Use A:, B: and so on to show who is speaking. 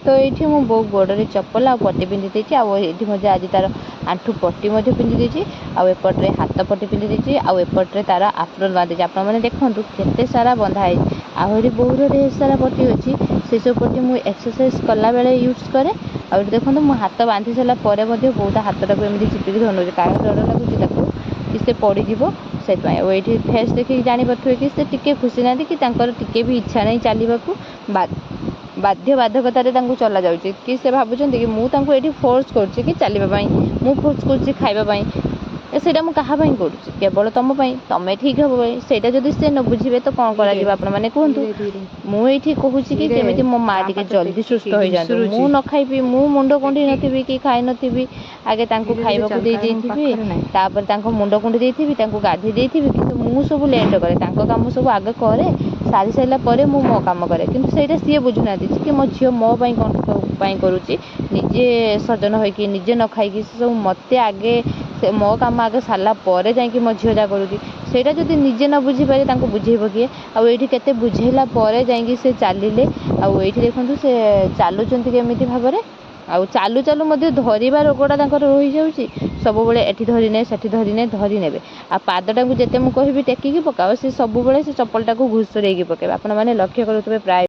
A: तो ये मो बो गोड़े चप्पल आ पट्टी पिंधि देती आए आज तार आंठू पट्टी पिंधि देती आपटे हाथ पट्टी पिंधि देती आपटे तार आफ्रोन बांधी आप देखूँ केते सारा बंधाई आहरी बहुत ढेर सारा पट्टी अच्छी से सब पट्टी मुझे एक्सरसाइज कला बेले यूज करे आ देखो मो हाथ बांधि सारा बहुत हाथ टाक एमती चिपिकी धरने कारण डर लगुच कि से पड़ीज से ये फेस देखिए जापे कि से टी खुशी ना कि टी भी इच्छा नहीं चलने को बाध्य बाधकतार चला जाऊँगी कि से भावुं कि मुझे फोर्स कर चलवाई मु फोर्स कर खावाई सेटा मुझे कहाँपाई करुँच केवल तुम तुम्हें ठीक हम भाई सेटा जब सी न बुझे तो कौन कर कहतु मुझे कहूँ कि केमी मो माँ टे जल्दी सुस्थ हो जाए मु न खाइबी मु मुंड कुंडी नी कि खाई नी आगे खाइबा देपर मुंड कुंडी देती गाधे देती कि मुझ सब लेट कै कम सब आगे करे सारी सारापर मु मो कम करे कि सी बुझुना कि मो झील मो कौन करुच्ची निजे सजन होगी निजे न खाई सब मत आगे मो कम आगे सारापर जा मो झील जहाँ करुच्ची सेटा जब निजे न बुझीपारे बुझेब किए आईटी के बुझेला जा से चलिले आईटी देखूँ से चलुंट केमी भाव में आउ चालू चालू धरवा रोगटा रही जाऊँगी सब बड़े एटी धरने से धरने आ पादटा को जिते मुझे टेकिकी पकाओ सी सब से चप्पलटा को घुषुरी पकेबे आपण मैंने लक्ष्य करुवे प्राय